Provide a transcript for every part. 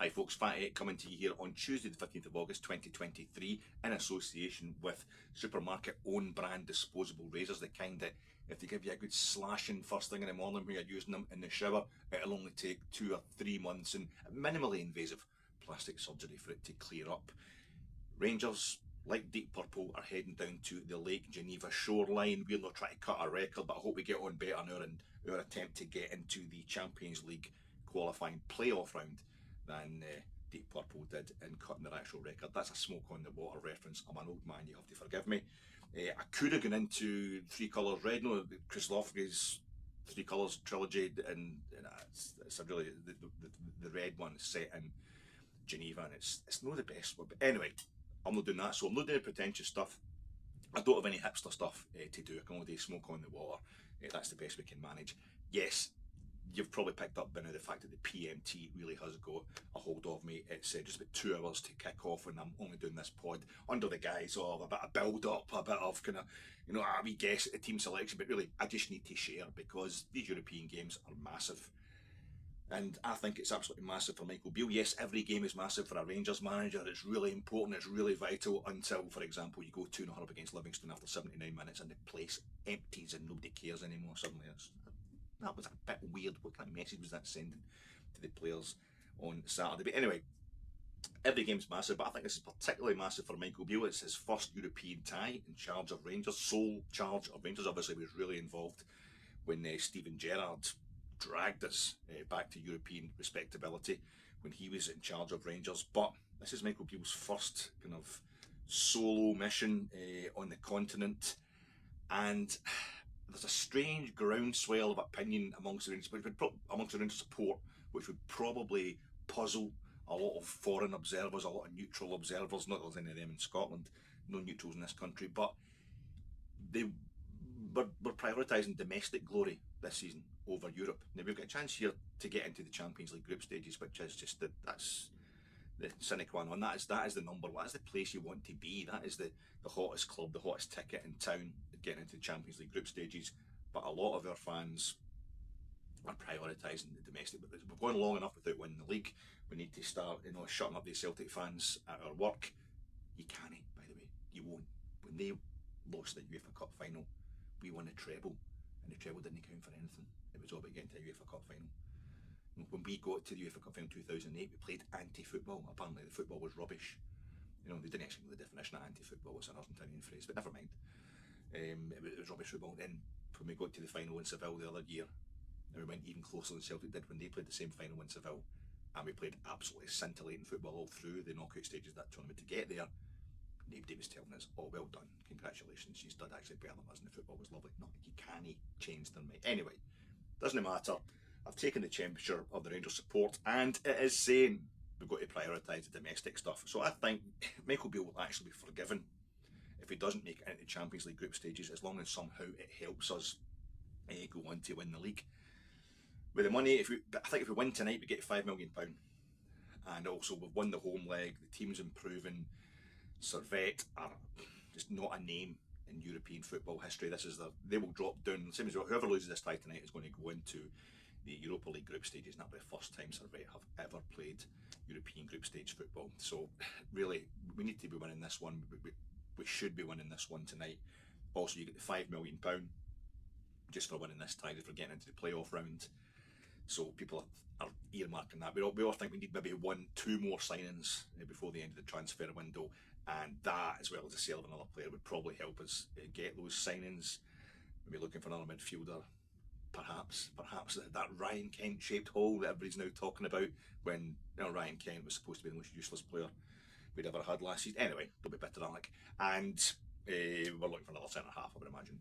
Hi folks, Fat 8 coming to you here on Tuesday the 15th of August 2023 in association with supermarket own brand disposable razors, the kind that if they give you a good slashing first thing in the morning when you're using them in the shower, it'll only take 2 or 3 months and minimally invasive plastic surgery for it to clear up. Rangers, like Deep Purple, are heading down to the Lake Geneva shoreline. We're not trying to cut a record, but I hope we get on better now in our attempt to get into the Champions League qualifying playoff round than Deep Purple did in cutting their actual record. That's a smoke on the water reference. I'm an old man, you have to forgive me. I could have gone into Three Colours Red, no, Chris Lofgre's Three Colours trilogy, and it's a really the red one is set in Geneva, and it's not the best one. But anyway, I'm not doing that, so I'm not doing pretentious stuff. I don't have any hipster stuff to do. I can only do smoke on the water. That's the best we can manage. Yes, you've probably picked up by now the fact that the PMT really has got a hold of me. It's just about 2 hours to kick off, and I'm only doing this pod under the guise of a bit of build up, a bit of kind of, a wee guess at the team selection. But really, I just need to share because these European games are massive. And I think it's absolutely massive for Michael Beale. Yes, every game is massive for a Rangers manager. It's really important, it's really vital until, for example, you go 2-0 up against Livingston after 79 minutes and the place empties and nobody cares anymore. Suddenly, that was a bit weird. What kind of message was that sending to the players on Saturday? But anyway, every game's massive, but I think this is particularly massive for Michael Beale. It's his first European tie in charge of Rangers, sole charge of Rangers. Obviously, he was really involved when Steven Gerrard dragged us back to European respectability when he was in charge of Rangers. But this is Michael Beale's first kind of solo mission on the continent, and there's a strange groundswell of opinion amongst the Rangers support, which would probably puzzle a lot of foreign observers, a lot of neutral observers. Not that there's any of them in Scotland, no neutrals in this country, but we're prioritising domestic glory this season over Europe. Now we've got a chance here to get into the Champions League group stages, which is just that's the sine qua non. That is the number one. That's the place you want to be. That is the hottest club, the hottest ticket in town, getting into the Champions League group stages. But a lot of our fans are prioritising the domestic. But we're going long enough without winning the league. We need to start, shutting up the Celtic fans at our work. You can't, by the way. You won't. When they lost the UEFA Cup final, we won a treble, and the treble didn't count for anything. It was all about getting to the UEFA Cup final. When we got to the UEFA Cup final in 2008, we played anti-football. Apparently the football was rubbish. They didn't actually know the definition of anti-football. It's an Argentinian phrase, but never mind. It was rubbish football. Then when we got to the final in Seville the other year, and we went even closer than Celtic did when they played the same final in Seville, and we played absolutely scintillating football all through the knockout stages of that tournament to get there. Nobody was telling us, oh, well done, congratulations, you did actually better than us and the football was lovely. No, you can't change their mind. Anyway, doesn't matter. I've taken the temperature of the Rangers support, and it is saying we've got to prioritise the domestic stuff. So I think Michael Beale will actually be forgiven if he doesn't make it into Champions League group stages, as long as somehow it helps us go on to win the league. With the money, I think if we win tonight, we get £5 million. And also we've won the home leg, the team's improving. Servette are just not a name in European football history. They will drop down. Same as whoever loses this tie tonight is going to go into the Europa League group stages, and that'll be the first time Servette have ever played European group stage football. So really, we need to be winning this one. We should be winning this one tonight. Also, you get the £5 million just for winning this tie, for getting into the playoff round. So people are earmarking that. We all think we need maybe 1-2 more signings before the end of the transfer window, and that, as well as the sale of another player, would probably help us get those signings. Maybe looking for another midfielder, perhaps that Ryan Kent shaped hole that everybody's now talking about, when Ryan Kent was supposed to be the most useless player we'd ever had last season. Anyway, don't be bitter, Alec. And we're looking for another centre half, I would imagine,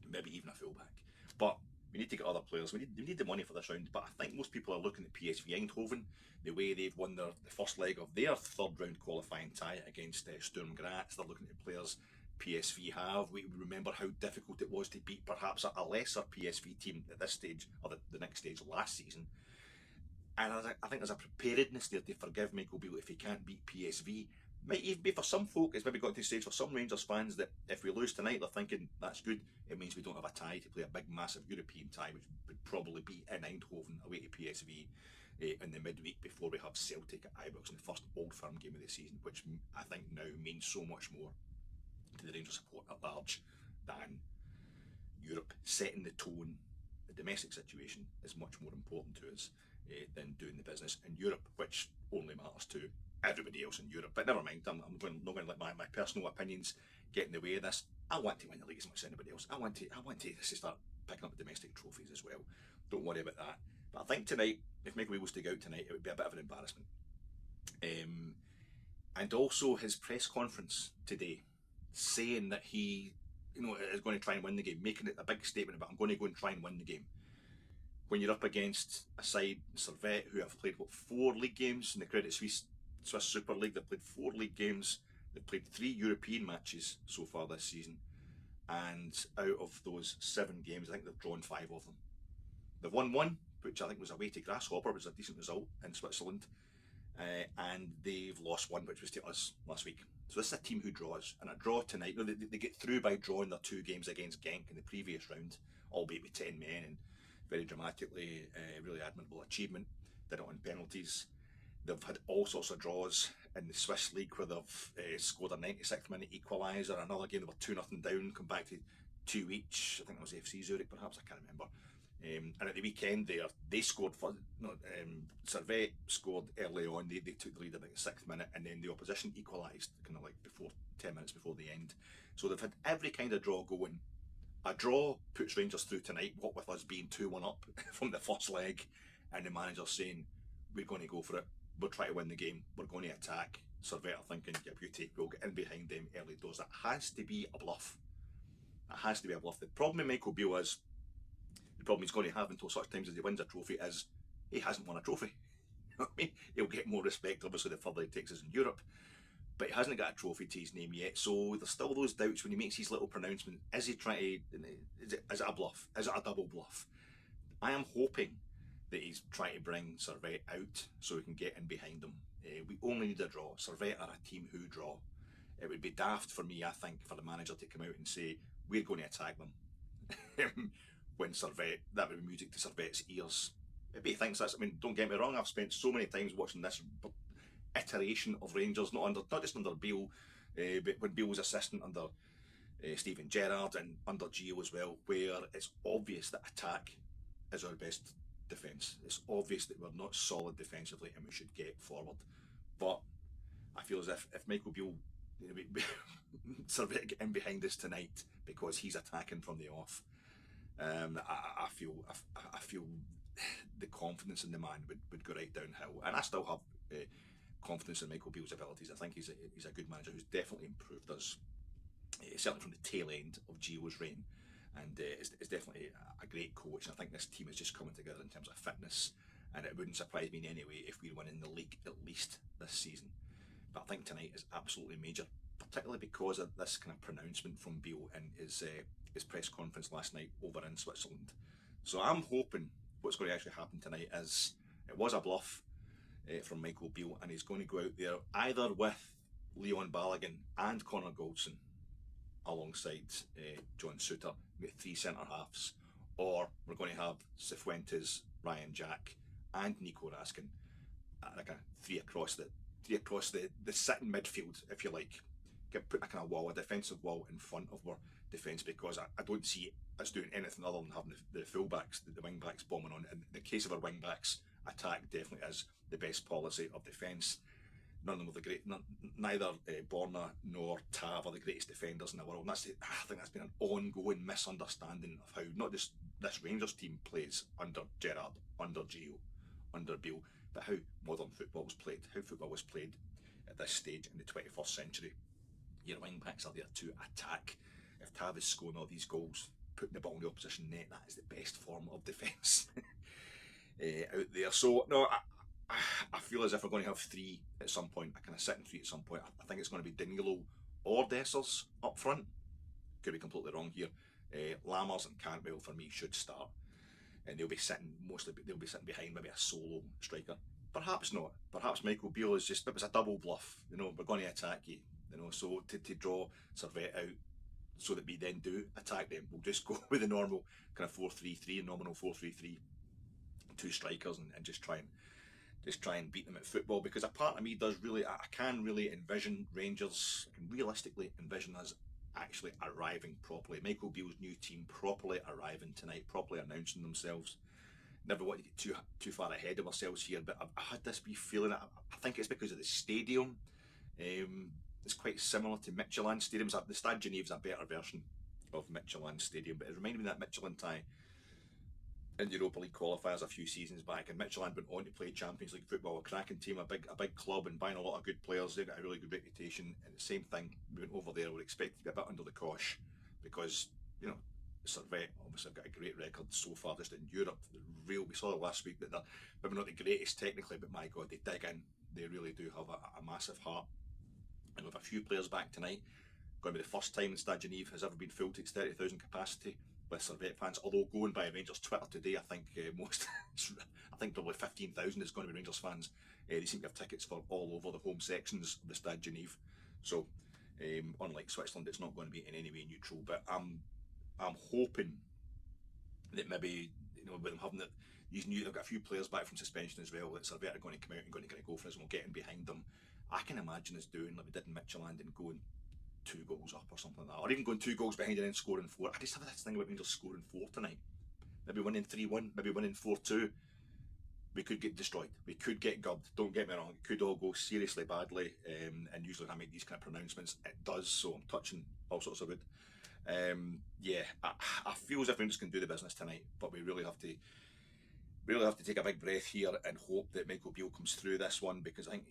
maybe even a fullback. But we need to get other players. We need the money for this round, but I think most people are looking at PSV Eindhoven, the way they've won the first leg of their third round qualifying tie against Sturm Graz. They're looking at players PSV have. We remember how difficult it was to beat perhaps a lesser PSV team at this stage, or the next stage last season. And I think there's a preparedness there to forgive Michael Beale if he can't beat PSV. Might even be for some folk, it's maybe got to the stage for some Rangers fans that if we lose tonight, they're thinking that's good. It means we don't have a tie to play a big, massive European tie, which would probably be in Eindhoven away to PSV in the midweek before we have Celtic at Ibrox in the first Old Firm game of the season, which I think now means so much more to the Rangers support at large than Europe. Setting the tone, the domestic situation is much more important to us than doing the business in Europe, which only matters to everybody else in Europe. But never mind, I'm not going to let my personal opinions get in the way of this. I want to win the league as much as anybody else. I want to start picking up domestic trophies as well. Don't worry about that. But I think tonight, if Michael Beale was to go out tonight, it would be a bit of an embarrassment. And also his press conference today, saying that he, is going to try and win the game, making it a big statement about I'm going to go and try and win the game. When you're up against a side, Servette, who have played 4 league games in the Credit Suisse Super League, they've played 4 league games, they've played 3 European matches so far this season, and out of those 7 games, I think they've drawn 5 of them. They've won 1, which I think was away to Grasshopper, which was a decent result in Switzerland, and they've lost 1, which was to us last week. So this is a team who draws, and a draw tonight, they get through by drawing their 2 games against Genk in the previous round, albeit with 10 men, and very dramatically, really admirable achievement. Did it on penalties. They've had all sorts of draws in the Swiss League where they've scored a 96th minute equaliser. Another game they were 2-0 down, come back to 2 each. I think it was FC Zurich, perhaps, I can't remember. And at the weekend they scored for Servette scored early on. They took the lead about the 6th minute, and then the opposition equalised kind of like 10 minutes before the end. So they've had every kind of draw going. A draw puts Rangers through tonight, what with us being 2-1 up from the first leg, and the manager saying, we're going to go for it, we'll try to win the game, we're going to attack. Servette are thinking, yeah, beauty, we'll get in behind them early doors. That has to be a bluff. That has to be a bluff. The problem with Michael Beale is, the problem he's going to have until such times as he wins a trophy is, he hasn't won a trophy. I mean, he'll get more respect, obviously, the further he takes us in Europe, but he hasn't got a trophy to his name yet, so there's still those doubts when he makes his little pronouncement. Is he trying to, is it a bluff? Is it a double bluff? I am hoping that he's trying to bring Servette out so we can get in behind them. We only need a draw. Servette are a team who draw. It would be daft for me, I think, for the manager to come out and say, we're going to attack them. When Servette, that would be music to Servette's ears. Maybe he thinks that's, I mean, don't get me wrong, I've spent so many times watching this iteration of Rangers, not just under Beale, but when Beale was assistant under Steven Gerrard and under Gio as well, where it's obvious that attack is our best defence. It's obvious that we're not solid defensively and we should get forward. But I feel as if Michael Beale, Servette get in behind us tonight because he's attacking from the off. I feel the confidence in the man would go right downhill, and I still have confidence in Michael Beale's abilities. I think he's a good manager who's definitely improved us, certainly from the tail end of Gio's reign, and is definitely a great coach. And I think this team is just coming together in terms of fitness, and it wouldn't surprise me in any way if we win in the league at least this season. But I think tonight is absolutely major, particularly because of this kind of pronouncement from Beale in his press conference last night over in Switzerland. So I'm hoping what's going to actually happen tonight is it was a bluff from Michael Beale, and he's going to go out there either with Leon Balogun and Connor Goldson alongside John Suter, with 3 centre halves, or we're going to have Cifuentes, Ryan Jack, and Nico Raskin, like a three across the sitting midfield, if you like. Put a kind of wall, a defensive wall in front of our defence, because I don't see us doing anything other than having the full-backs, the wing-backs bombing on. In the case of our wing-backs, attack definitely is the best policy of defence. None of them are the great, neither Borna nor Tav are the greatest defenders in the world. And I think that's been an ongoing misunderstanding of how not just this Rangers team plays under Gerrard, under Gio, under Beale, but how modern football was played, how football was played at this stage in the 21st century. Your wing backs are there to attack. If Tav is scoring all these goals, putting the ball in the opposition net, that is the best form of defence out there. So no, I feel as if we're going to have 3 at some point, a kind of sitting 3 at some point. I think it's going to be Danilo or Dessers up front. Could be completely wrong here. Lammers and Cantwell for me should start, and they'll be sitting behind maybe a solo striker. Perhaps not. Perhaps Michael Beale is just, it was a double bluff. We're going to attack you. So to draw Servette out so that we then do attack them, we'll just go with the normal kind of 4-3-3, nominal 4-3-3, 2 strikers, and just try and just try and beat them at football, because a part of me does really, I can really envision Rangers, I can realistically envision us actually arriving properly. Michael Beale's new team properly arriving tonight, properly announcing themselves. Never want to get too far ahead of ourselves here, but I had this wee feeling. I think it's because of the stadium. It's quite similar to Michelin Stadium. The Stade Geneve's a better version of Michelin Stadium, but it reminded me of that Michelin tie in Europa League qualifiers a few seasons back, and Michelin went on to play Champions League football. A cracking team, a big club, and buying a lot of good players. They've got a really good reputation. And the same thing, we went over there. We're expected to be a bit under the cosh because Servette obviously have got a great record so far just in Europe. We saw last week that they're maybe not the greatest technically, but my God, they dig in. They really do have a massive heart. And with a few players back tonight, going to be the first time in Stade Genève has ever been full to its 30,000 capacity with Servette fans. Although going by Rangers Twitter today, I think I think probably 15,000 is going to be Rangers fans. They seem to have tickets for all over the home sections of the Stade Genève. So unlike Switzerland, it's not going to be in any way neutral. But I'm hoping that maybe with them having they've got a few players back from suspension as well, that Servette are going to come out and going to go for us, and we'll get in behind them. I can imagine us doing like we did in Michelin and going 2 goals up or something like that, or even going 2 goals behind and then scoring 4. I just have this thing about Rangers scoring 4 tonight. Maybe winning 3-1, maybe winning 4-2. We could get destroyed. We could get gubbed. Don't get me wrong. It could all go seriously badly. And usually when I make these kind of pronouncements, it does. So I'm touching all sorts of wood. I feel as if Rangers can do the business tonight, but we really have to take a big breath here and hope that Michael Beale comes through this one, because I think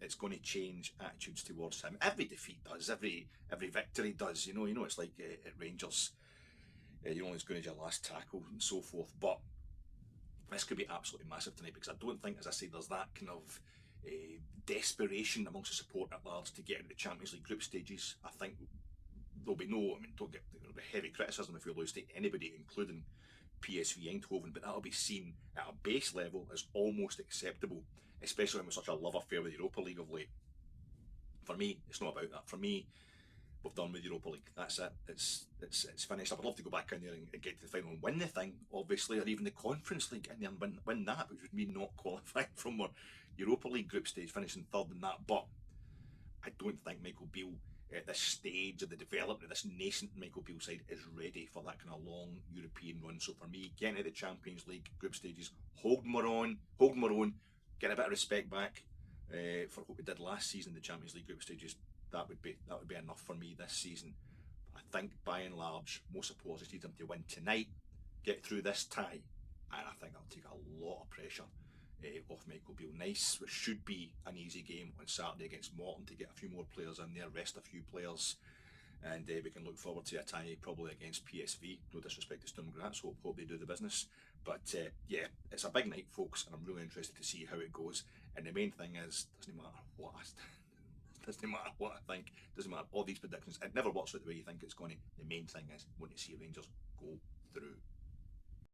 it's going to change attitudes towards him. Every defeat does, every victory does. It's like at Rangers, you're only as good as your last tackle and so forth. But this could be absolutely massive tonight, because I don't think, as I say, there's that kind of desperation amongst the support at large to get into the Champions League group stages. I think there'll be there'll be heavy criticism if we lose to anybody, including PSV Eindhoven, but that'll be seen at a base level as almost acceptable, especially when we're such a love affair with the Europa League of late. For me, it's not about that. For me, we've done with Europa League. That's it. It's finished. I would love to go back in there and get to the final and win the thing, obviously, or even the Conference League in there and win that, which would mean not qualifying from our Europa League group stage, finishing third in that. But I don't think Michael Beale, at this stage of the development of this nascent Michael Beale side, is ready for that kind of long European run. So for me, getting to the Champions League group stages, holding my own, getting a bit of respect back for what we did last season, the Champions League group stages, that would be enough for me this season. I think by and large, most supporters need them to win tonight, get through this tie, and I think that'll take a lot of pressure off Michael Beale. Nice, which should be an easy game on Saturday against Morton, to get a few more players in there, rest a few players, and we can look forward to a tie probably against PSV. No disrespect to Sturm Graz, hope they do the business. But it's a big night, folks, and I'm really interested to see how it goes. And the main thing is, doesn't matter what I think, doesn't matter all these predictions, it never works out the way you think it's going to. The main thing is, want to see Rangers go through.